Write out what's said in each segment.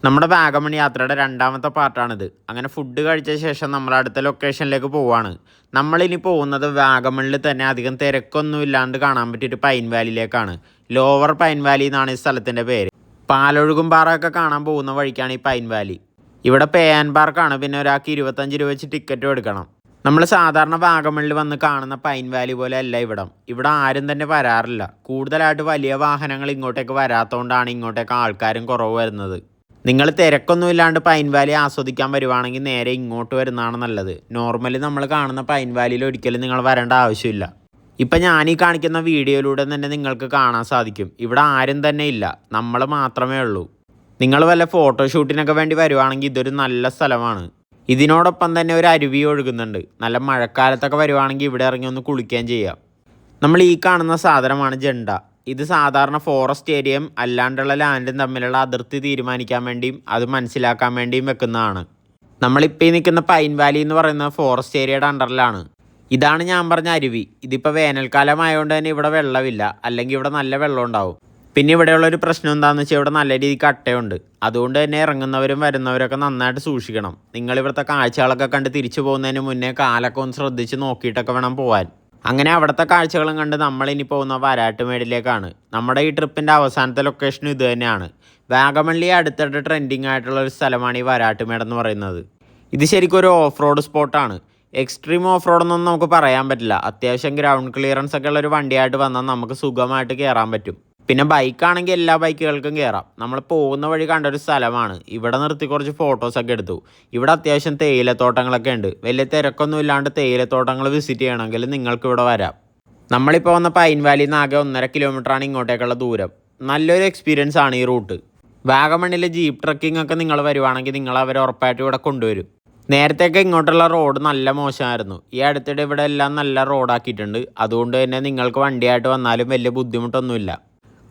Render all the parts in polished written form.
നമ്മുടെ വാഗമൺ യാത്രയുടെ രണ്ടാമത്തെ പാർട്ടാണിത്. അങ്ങനെ ഫുഡ് കഴിച്ച ശേഷം നമ്മൾ അടുത്ത ലൊക്കേഷനിലേക്ക് പോവുകയാണ്. നമ്മളിനി പോകുന്നത് വാഗമണിൽ തന്നെ അധികം തിരക്കൊന്നും ഇല്ലാണ്ട് കാണാൻ പറ്റിയൊരു പൈൻ വാലിയിലേക്കാണ്. ലോവർ പൈൻ വാലി എന്നാണ് ഈ സ്ഥലത്തിൻ്റെ പേര്. പാലൊഴുകും പാറയൊക്കെ കാണാൻ പോകുന്ന വഴിക്കാണ് ഈ പൈൻ വാലി. ഇവിടെ പേ ആൻഡ് പാർക്കാണ്. പിന്നെ ഒരാൾക്ക് 25 രൂപ വെച്ച് ടിക്കറ്റും എടുക്കണം. നമ്മൾ സാധാരണ വാഗമണിൽ വന്ന് കാണുന്ന പൈൻ വാലി പോലെ അല്ല ഇവിടം. ഇവിടെ ആരും തന്നെ വരാറില്ല. കൂടുതലായിട്ട് വലിയ വാഹനങ്ങൾ ഇങ്ങോട്ടേക്ക് വരാത്തതുകൊണ്ടാണ് ഇങ്ങോട്ടേക്ക് ആൾക്കാരും കുറവ് വരുന്നത്. നിങ്ങൾ തിരക്കൊന്നും ഇല്ലാണ്ട് പൈൻ വാലി ആസ്വദിക്കാൻ വരുവാണെങ്കിൽ നേരെ ഇങ്ങോട്ട് വരുന്നതാണ് നല്ലത്. നോർമലി നമ്മൾ കാണുന്ന പൈൻ വാലിയിൽ ഒരിക്കലും നിങ്ങൾ വരേണ്ട ആവശ്യമില്ല. ഇപ്പം ഞാനീ കാണിക്കുന്ന വീഡിയോയിലൂടെ തന്നെ നിങ്ങൾക്ക് കാണാൻ സാധിക്കും, ഇവിടെ ആരും തന്നെ ഇല്ല, നമ്മൾ മാത്രമേ ഉള്ളൂ. നിങ്ങൾ വല്ല ഫോട്ടോഷൂട്ടിനൊക്കെ വേണ്ടി വരുവാണെങ്കിൽ ഇതൊരു നല്ല സ്ഥലമാണ്. ഇതിനോടൊപ്പം തന്നെ ഒരു അരുവി ഒഴുകുന്നുണ്ട്. നല്ല മഴക്കാലത്തൊക്കെ വരുവാണെങ്കിൽ ഇവിടെ ഇറങ്ങി ഒന്ന് കുളിക്കുകയും ചെയ്യാം. നമ്മൾ ഈ കാണുന്ന സാധനമാണ് ജണ്ട. ഇത് സാധാരണ ഫോറസ്റ്റ് ഏരിയയും അല്ലാണ്ടുള്ള ലാൻഡും തമ്മിലുള്ള അതിർത്തി തീരുമാനിക്കാൻ വേണ്ടിയും അത് മനസ്സിലാക്കാൻ വേണ്ടിയും വെക്കുന്നതാണ്. നമ്മളിപ്പോൾ ഈ നിൽക്കുന്ന പൈൻ വാലി എന്ന് പറയുന്ന ഫോറസ്റ്റ് ഏരിയയുടെ അണ്ടറിലാണ്. ഇതാണ് ഞാൻ പറഞ്ഞ അരുവി. ഇതിപ്പോൾ വേനൽക്കാലം ആയതുകൊണ്ട് തന്നെ ഇവിടെ വെള്ളമില്ല, അല്ലെങ്കിൽ ഇവിടെ നല്ല വെള്ളം ഉണ്ടാവും. പിന്നെ ഇവിടെയുള്ളൊരു പ്രശ്നം എന്താണെന്ന് വെച്ചാൽ ഇവിടെ നല്ല രീതിക്ക് അട്ടയുണ്ട്. അതുകൊണ്ട് തന്നെ ഇറങ്ങുന്നവരും വരുന്നവരൊക്കെ നന്നായിട്ട് സൂക്ഷിക്കണം. നിങ്ങൾ ഇവിടുത്തെ കാഴ്ചകളൊക്കെ കണ്ട് തിരിച്ചു പോകുന്നതിന് മുന്നേ കാലൊക്കെ ഒന്ന് ശ്രദ്ധിച്ച് നോക്കിയിട്ടൊക്കെ വേണം പോകാൻ. അങ്ങനെ അവിടുത്തെ കാഴ്ചകളും കണ്ട് നമ്മളിനി പോകുന്ന വരാട്ടുമേടിലേക്കാണ്. നമ്മുടെ ഈ ട്രിപ്പിൻ്റെ അവസാനത്തെ ലൊക്കേഷനും ഇത് തന്നെയാണ്. വാഗമണിലെ അടുത്തിട്ട് ട്രെൻഡിങ് ആയിട്ടുള്ള ഒരു സ്ഥലമാണ് ഈ വരാട്ടുമേട് എന്ന് പറയുന്നത്. ഇത് ശരിക്കും ഒരു ഓഫ് റോഡ് സ്പോട്ടാണ്. എക്സ്ട്രീം ഓഫ് റോഡൊന്നും നമുക്ക് പറയാൻ പറ്റില്ല. അത്യാവശ്യം ഗ്രൗണ്ട് ക്ലിയറൻസ് ഒക്കെ ഉള്ള ഒരു വണ്ടിയായിട്ട് വന്നാൽ നമുക്ക് സുഖമായിട്ട് കയറാൻ പറ്റും. പിന്നെ ബൈക്കാണെങ്കിൽ എല്ലാ ബൈക്കുകൾക്കും കയറാം. നമ്മൾ പോകുന്ന വഴി കണ്ടൊരു സ്ഥലമാണ്. ഇവിടെ നിർത്തി കുറച്ച് ഫോട്ടോസൊക്കെ എടുത്തു. ഇവിടെ അത്യാവശ്യം തേയിലത്തോട്ടങ്ങളൊക്കെ ഉണ്ട്. വലിയ തിരക്കൊന്നും ഇല്ലാണ്ട് തേയിലത്തോട്ടങ്ങൾ വിസിറ്റ് ചെയ്യണമെങ്കിൽ നിങ്ങൾക്ക് ഇവിടെ വരാം. നമ്മളിപ്പോൾ വന്ന പൈൻ വാലിയിൽ നിന്ന് ആകെ 1.5 കിലോമീറ്ററാണ് ഇങ്ങോട്ടേക്കുള്ള ദൂരം. നല്ലൊരു എക്സ്പീരിയൻസ് ആണ് ഈ റൂട്ട്. വാഗമണിൽ ജീപ്പ് ട്രക്കിംഗ് ഒക്കെ നിങ്ങൾ വരുവാണെങ്കിൽ നിങ്ങൾ അവരെ ഉറപ്പായിട്ട് ഇവിടെ കൊണ്ടുവരും. നേരത്തെയൊക്കെ ഇങ്ങോട്ടുള്ള റോഡ് നല്ല മോശമായിരുന്നു. ഈ അടുത്തിടെ ഇവിടെ എല്ലാം നല്ല റോഡാക്കിയിട്ടുണ്ട്. അതുകൊണ്ട് തന്നെ നിങ്ങൾക്ക് വണ്ടിയായിട്ട് വന്നാലും വലിയ ബുദ്ധിമുട്ടൊന്നുമില്ല.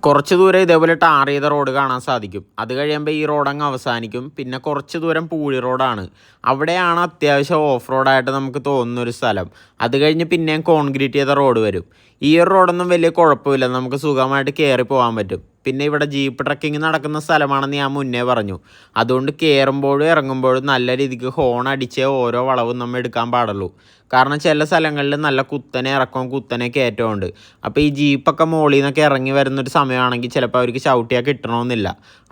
കുറച്ച് ദൂരം ഇതേപോലെ ടാർ ചെയ്ത റോഡ് കാണാൻ സാധിക്കും. അത് കഴിയുമ്പോൾ ഈ റോഡ് അങ്ങ് അവസാനിക്കും. പിന്നെ കുറച്ച് ദൂരം പൂഴി റോഡാണ്. അവിടെയാണ് അത്യാവശ്യം ഓഫ് റോഡായിട്ട് നമുക്ക് തോന്നുന്നൊരു സ്ഥലം. അത് കഴിഞ്ഞ് പിന്നെയും കോൺക്രീറ്റ് ചെയ്ത റോഡ് വരും. ഈ ഒരു റോഡൊന്നും വലിയ കുഴപ്പമില്ല, നമുക്ക് സുഖമായിട്ട് കയറി പോകാൻ പറ്റും. പിന്നെ ഇവിടെ ജീപ്പ് ട്രക്കിങ് നടക്കുന്ന സ്ഥലമാണെന്ന് ഞാൻ മുന്നേ പറഞ്ഞു. അതുകൊണ്ട് കയറുമ്പോഴും ഇറങ്ങുമ്പോഴും നല്ല രീതിക്ക് ഹോൺ അടിച്ചേ ഓരോ വളവും നമ്മൾ എടുക്കാൻ പാടുള്ളൂ. കാരണം ചില സ്ഥലങ്ങളിൽ നല്ല കുത്തനെ ഇറക്കവും കുത്തനെ കയറ്റവും ഉണ്ട്. അപ്പോൾ ഈ ജീപ്പൊക്കെ മുകളിൽ നിന്നൊക്കെ ഇറങ്ങി വരുന്നൊരു സമയമാണെങ്കിൽ ചിലപ്പോൾ അവർക്ക് ചവിട്ടിയാൽ കിട്ടണമെന്നില്ല.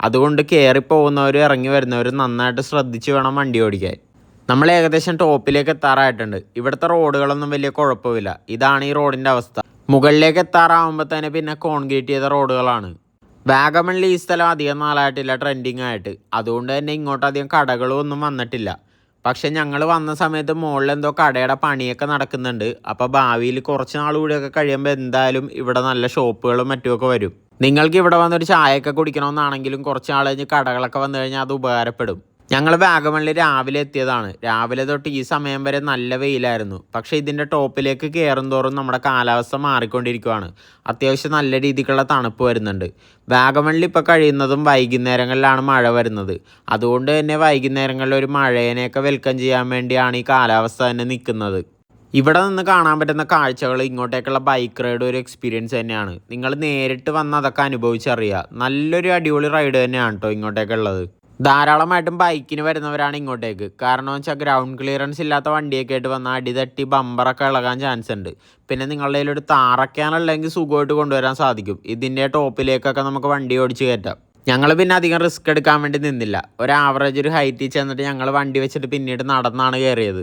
അതുകൊണ്ട് കയറിപ്പോകുന്നവരും ഇറങ്ങി വരുന്നവരും നന്നായിട്ട് ശ്രദ്ധിച്ച് വേണം വണ്ടി ഓടിക്കാൻ. നമ്മൾ ഏകദേശം ടോപ്പിലേക്ക് എത്താറായിട്ടുണ്ട്. ഇവിടുത്തെ റോഡുകളൊന്നും വലിയ കുഴപ്പമില്ല. ഇതാണ് ഈ റോഡിൻ്റെ അവസ്ഥ. മുകളിലേക്ക് എത്താറാകുമ്പോൾ തന്നെ പിന്നെ കോൺക്രീറ്റ് ചെയ്ത റോഡുകളാണ്. വാഗമണിൽ ഈ സ്ഥലം അധികം നാളായിട്ടില്ല ട്രെൻഡിങ് ആയിട്ട്. അതുകൊണ്ട് തന്നെ ഇങ്ങോട്ട് അധികം കടകളും ഒന്നും വന്നിട്ടില്ല. പക്ഷെ ഞങ്ങൾ വന്ന സമയത്ത് മുകളിൽ എന്തോ കടയുടെ പണിയൊക്കെ നടക്കുന്നുണ്ട്. അപ്പോൾ ഭാവിയിൽ കുറച്ച് നാൾ കൂടിയൊക്കെ കഴിയുമ്പോൾ എന്തായാലും ഇവിടെ നല്ല ഷോപ്പുകളും മറ്റുമൊക്കെ വരും. നിങ്ങൾക്ക് ഇവിടെ വന്നൊരു ചായയൊക്കെ കുടിക്കണമെന്നാണെങ്കിലും കുറച്ച് നാൾ കഴിഞ്ഞ് കടകളൊക്കെ വന്നു കഴിഞ്ഞാൽ അത് ഉപകാരപ്പെടും. ഞങ്ങൾ വാഗമണിൽ രാവിലെ എത്തിയതാണ്. രാവിലെ തൊട്ട് ഈ സമയം വരെ നല്ല വെയിലായിരുന്നു. പക്ഷേ ഇതിൻ്റെ ടോപ്പിലേക്ക് കയറും തോറും നമ്മുടെ കാലാവസ്ഥ മാറിക്കൊണ്ടിരിക്കുകയാണ്. അത്യാവശ്യം നല്ല രീതിക്കുള്ള തണുപ്പ് വരുന്നുണ്ട്. വാഗമണിൽ ഇപ്പോൾ കഴിയുന്നതും വൈകുന്നേരങ്ങളിലാണ് മഴ വരുന്നത്. അതുകൊണ്ട് തന്നെ വൈകുന്നേരങ്ങളിൽ ഒരു മഴേനെയൊക്കെ വെൽക്കം ചെയ്യാൻ വേണ്ടിയാണ് ഈ കാലാവസ്ഥ തന്നെ നിൽക്കുന്നത്. ഇവിടെ നിന്ന് കാണാൻ പറ്റുന്ന കാഴ്ചകൾ ഇങ്ങോട്ടേക്കുള്ള ബൈക്ക് റൈഡ് ഒരു എക്സ്പീരിയൻസ് തന്നെയാണ്. നിങ്ങൾ നേരിട്ട് വന്ന് അതൊക്കെ അനുഭവിച്ചറിയുക. നല്ലൊരു അടിപൊളി റൈഡ് തന്നെയാണ് കേട്ടോ ഇങ്ങോട്ടേക്കുള്ളത്. ധാരാളമായിട്ടും ബൈക്കിന് വരുന്നവരാണ് ഇങ്ങോട്ടേക്ക്. കാരണം വെച്ചാൽ ഗ്രൗണ്ട് ക്ലിയറൻസ് ഇല്ലാത്ത വണ്ടിയൊക്കെ ആയിട്ട് വന്നാൽ അടിതട്ടി ബമ്പറൊക്കെ ഇളകാൻ ചാൻസ് ഉണ്ട്. പിന്നെ നിങ്ങളുടെ കയ്യിലൊരു താറക്കാനുള്ളെങ്കിൽ സുഖമായിട്ട് കൊണ്ടുവരാൻ സാധിക്കും. ഇതിൻ്റെ ടോപ്പിലേക്കൊക്കെ നമുക്ക് വണ്ടി ഓടിച്ച് കയറ്റാം. ഞങ്ങൾ പിന്നെ അധികം റിസ്ക് എടുക്കാൻ വേണ്ടി നിന്നില്ല. ഒരു ആവറേജ് ഒരു ഹൈറ്റിൽ ചെന്നിട്ട് ഞങ്ങൾ വണ്ടി വെച്ചിട്ട് പിന്നീട് നടന്നാണ് കയറിയത്.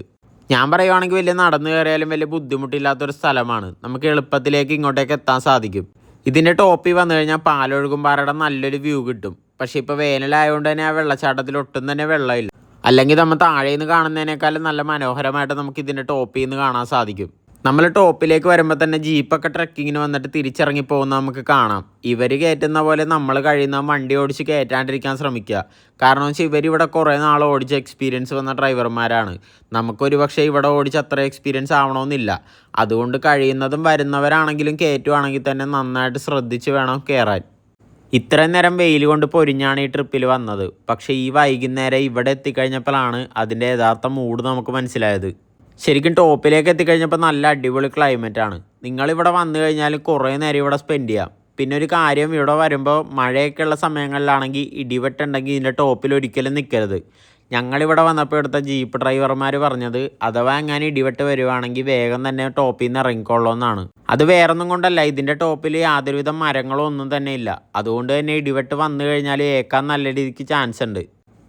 ഞാൻ പറയുവാണെങ്കിൽ വലിയ നടന്നു കയറിയാലും വലിയ ബുദ്ധിമുട്ടില്ലാത്തൊരു സ്ഥലമാണ്. നമുക്ക് എളുപ്പത്തിലേക്ക് ഇങ്ങോട്ടേക്ക് എത്താൻ സാധിക്കും. ഇതിൻ്റെ ടോപ്പിൽ വന്നു കഴിഞ്ഞാൽ പാലൊഴുകുംപാറയുടെ നല്ലൊരു വ്യൂ കിട്ടും. പക്ഷേ ഇപ്പോൾ വേനലായതുകൊണ്ട് തന്നെ ആ വെള്ളച്ചാട്ടത്തിൽ ഒട്ടും തന്നെ വെള്ളമില്ല. അല്ലെങ്കിൽ നമ്മൾ താഴെ നിന്ന് കാണുന്നതിനേക്കാളും നല്ല മനോഹരമായിട്ട് നമുക്ക് ഇതിൻ്റെ ടോപ്പിൽ നിന്ന് കാണാൻ സാധിക്കും. നമ്മൾ ടോപ്പിലേക്ക് വരുമ്പോൾ തന്നെ ജീപ്പൊക്കെ ട്രക്കിങ്ങിന് വന്നിട്ട് തിരിച്ചിറങ്ങി പോകുന്ന നമുക്ക് കാണാം. ഇവർ കയറ്റുന്ന പോലെ നമ്മൾ കഴിയുന്ന വണ്ടി ഓടിച്ച് കയറ്റാണ്ടിരിക്കാൻ ശ്രമിക്കുക. കാരണം വെച്ചാൽ ഇവരിവിടെ കുറേ നാൾ ഓടിച്ച എക്സ്പീരിയൻസ് വന്ന ഡ്രൈവർമാരാണ്. നമുക്കൊരു പക്ഷേ ഇവിടെ ഓടിച്ച് അത്ര എക്സ്പീരിയൻസ് ആവണമെന്നില്ല. അതുകൊണ്ട് കഴിയുന്നതും വരുന്നവരാണെങ്കിലും കയറ്റുവാണെങ്കിൽ തന്നെ നന്നായിട്ട് ശ്രദ്ധിച്ച് വേണം കയറാൻ. ഇത്രയും നേരം വെയിൽ കൊണ്ട് പൊരിഞ്ഞാണ് ഈ ട്രിപ്പിൽ വന്നത്. പക്ഷേ ഈ വൈകുന്നേരം ഇവിടെ എത്തിക്കഴിഞ്ഞപ്പോഴാണ് അതിൻ്റെ യഥാർത്ഥ മൂഡ് നമുക്ക് മനസ്സിലായത്. ശരിക്കും ടോപ്പിലേക്ക് എത്തിക്കഴിഞ്ഞപ്പോൾ നല്ല അടിപൊളി ക്ലൈമറ്റാണ്. നിങ്ങളിവിടെ വന്നു കഴിഞ്ഞാൽ കുറേ നേരം ഇവിടെ സ്പെൻഡ് ചെയ്യാം. പിന്നെ ഒരു കാര്യം, ഇവിടെ വരുമ്പോൾ മഴയൊക്കെയുള്ള സമയങ്ങളിലാണെങ്കിൽ ഇടിവെട്ടുണ്ടെങ്കിൽ ഇതിൻ്റെ ടോപ്പിൽ ഒരിക്കലും നിൽക്കരുത്. ഞങ്ങളിവിടെ വന്നപ്പോൾ ഇവിടുത്തെ ജീപ്പ് ഡ്രൈവർമാർ പറഞ്ഞത് അഥവാ എങ്ങനെ ഇടിവെട്ട് വരുവാണെങ്കിൽ വേഗം തന്നെ ടോപ്പിൽ നിന്ന് ഇറങ്ങിക്കൊള്ളുമെന്നാണ്. അത് വേറൊന്നും കൊണ്ടല്ല, ഇതിൻ്റെ ടോപ്പിൽ യാതൊരുവിധ മരങ്ങളോ ഒന്നും തന്നെ ഇല്ല. അതുകൊണ്ട് തന്നെ ഇടിവെട്ട് വന്നു കഴിഞ്ഞാൽ ഏക്കാൻ നല്ല രീതിക്ക് ചാൻസ് ഉണ്ട്.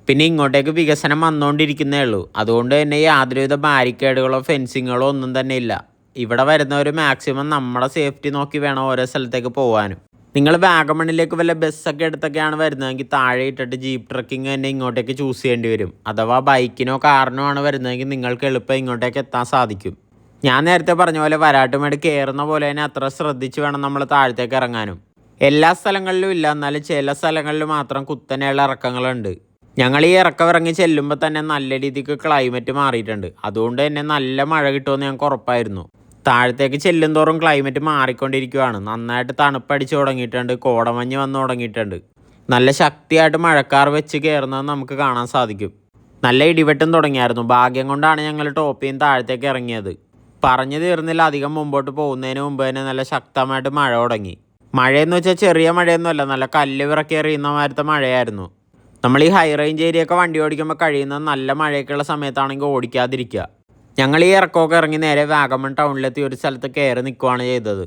പിന്നെ ഇങ്ങോട്ടേക്ക് വികസനം വന്നുകൊണ്ടിരിക്കുന്നേ ഉള്ളൂ. അതുകൊണ്ട് തന്നെ യാതൊരുവിധ ബാരിക്കേഡുകളോ ഫെൻസിങ്ങുകളോ ഒന്നും തന്നെ ഇല്ല. ഇവിടെ വരുന്നവർ മാക്സിമം നമ്മുടെ സേഫ്റ്റി നോക്കി വേണം ഓരോ സ്ഥലത്തേക്ക് പോകാനും. നിങ്ങൾ വാഗമണിലേക്ക് വല്ല ബസ്സൊക്കെ എടുത്തൊക്കെയാണ് വരുന്നതെങ്കിൽ താഴെ ഇട്ടിട്ട് ജീപ്പ് ട്രക്കിങ് തന്നെ ഇങ്ങോട്ടേക്ക് ചൂസ് ചെയ്യേണ്ടി വരും. അഥവാ ബൈക്കിനോ കാറിനോ ആണ് വരുന്നതെങ്കിൽ നിങ്ങൾക്ക് എളുപ്പം ഇങ്ങോട്ടേക്ക് എത്താൻ സാധിക്കും. ഞാൻ നേരത്തെ പറഞ്ഞ പോലെ വരാട്ടുമേട് കയറുന്ന പോലെ തന്നെ അത്ര ശ്രദ്ധിച്ച് വേണം നമ്മൾ താഴത്തേക്ക് ഇറങ്ങാനും. എല്ലാ സ്ഥലങ്ങളിലും ഇല്ല, എന്നാലും ചില സ്ഥലങ്ങളിൽ മാത്രം കുത്തനെയുള്ള ഇറക്കങ്ങളുണ്ട്. ഞങ്ങൾ ഈ ഇറങ്ങി ചെല്ലുമ്പോൾ തന്നെ നല്ല രീതിക്ക് ക്ലൈമറ്റ് മാറിയിട്ടുണ്ട്. അതുകൊണ്ട് തന്നെ നല്ല മഴ കിട്ടുമെന്ന് ഞങ്ങൾക്ക് ഉറപ്പായിരുന്നു. താഴത്തേക്ക് ചെല്ലും തോറും ക്ലൈമറ്റ് മാറിക്കൊണ്ടിരിക്കുകയാണ്. നന്നായിട്ട് തണുപ്പടിച്ച് തുടങ്ങിയിട്ടുണ്ട്, കോടമഞ്ഞ് വന്ന് തുടങ്ങിയിട്ടുണ്ട്. നല്ല ശക്തിയായിട്ട് മഴക്കാർ വെച്ച് കയറുന്നത് നമുക്ക് കാണാൻ സാധിക്കും. നല്ല ഇടിവെട്ടും തുടങ്ങിയായിരുന്നു. ഭാഗ്യം കൊണ്ടാണ് ഞങ്ങൾ ടോപ്പിൽ നിന്ന് താഴത്തേക്ക് ഇറങ്ങിയത്. പറഞ്ഞു തീർന്നില്ല, അധികം മുമ്പോട്ട് പോകുന്നതിന് മുമ്പ് തന്നെ നല്ല ശക്തമായിട്ട് മഴ തുടങ്ങി. മഴയെന്ന് വെച്ചാൽ ചെറിയ മഴയൊന്നുമല്ല, നല്ല കല്ല് വിറക്കി എറിയുന്ന മാതിരത്തെ മഴയായിരുന്നു. നമ്മൾ ഈ ഹൈ റേഞ്ച് ഏരിയയൊക്കെ വണ്ടി ഓടിക്കുമ്പോൾ കഴിയുന്നത് നല്ല മഴയൊക്കെയുള്ള സമയത്താണെങ്കിൽ ഓടിക്കാതിരിക്കുക. ഞങ്ങൾ ഈ ഇറക്കമൊക്കെ ഇറങ്ങി നേരെ വാഗമൺ ടൗണിലെത്തി ഒരു സ്ഥലത്ത് കയറി നിൽക്കുകയാണ് ചെയ്തത്.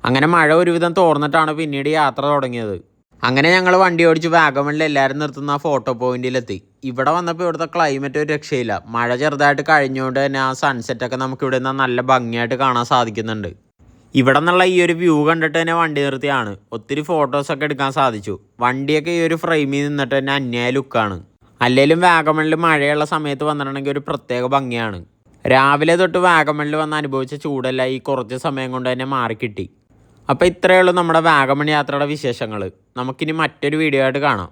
അങ്ങനെ മഴ ഒരുവിധം തോർന്നിട്ടാണ് പിന്നീട് യാത്ര തുടങ്ങിയത്. അങ്ങനെ ഞങ്ങൾ വണ്ടി ഓടിച്ച് വാഗമണിൽ എല്ലാവരും നിർത്തുന്ന ആ ഫോട്ടോ പോയിന്റിലെത്തി. ഇവിടെ വന്നപ്പോൾ ഇവിടുത്തെ ക്ലൈമറ്റ് ഒരു രക്ഷയില്ല. മഴ ചെറുതായിട്ട് കഴിഞ്ഞുകൊണ്ട് തന്നെ ആ സൺസെറ്റൊക്കെ നമുക്ക് ഇവിടെ നിന്ന് നല്ല ഭംഗിയായിട്ട് കാണാൻ സാധിക്കുന്നുണ്ട്. ഇവിടെ നിന്നുള്ള ഈ ഒരു വ്യൂ കണ്ടിട്ട് തന്നെ വണ്ടി നിർത്തിയാണ്. ഒത്തിരി ഫോട്ടോസൊക്കെ എടുക്കാൻ സാധിച്ചു. വണ്ടിയൊക്കെ ഈ ഒരു ഫ്രെയിമിൽ നിന്നിട്ട് തന്നെ അന്യായ ലുക്കാണ്. അല്ലെങ്കിലും വാഗമണിൽ മഴയുള്ള സമയത്ത് വന്നിട്ടുണ്ടെങ്കിൽ ഒരു പ്രത്യേക ഭംഗിയാണ്. രാവിലെ തൊട്ട് വാഗമണിൽ വന്ന് അനുഭവിച്ച ചൂടെല്ലാം ഈ കുറച്ച് സമയം കൊണ്ട് തന്നെ മാറിക്കിട്ടി. അപ്പോൾ ഇത്രയേ ഉള്ളൂ നമ്മുടെ വാഗമൺ യാത്രയുടെ വിശേഷങ്ങൾ. നമുക്കിനി മറ്റൊരു വീഡിയോ ആയിട്ട് കാണാം.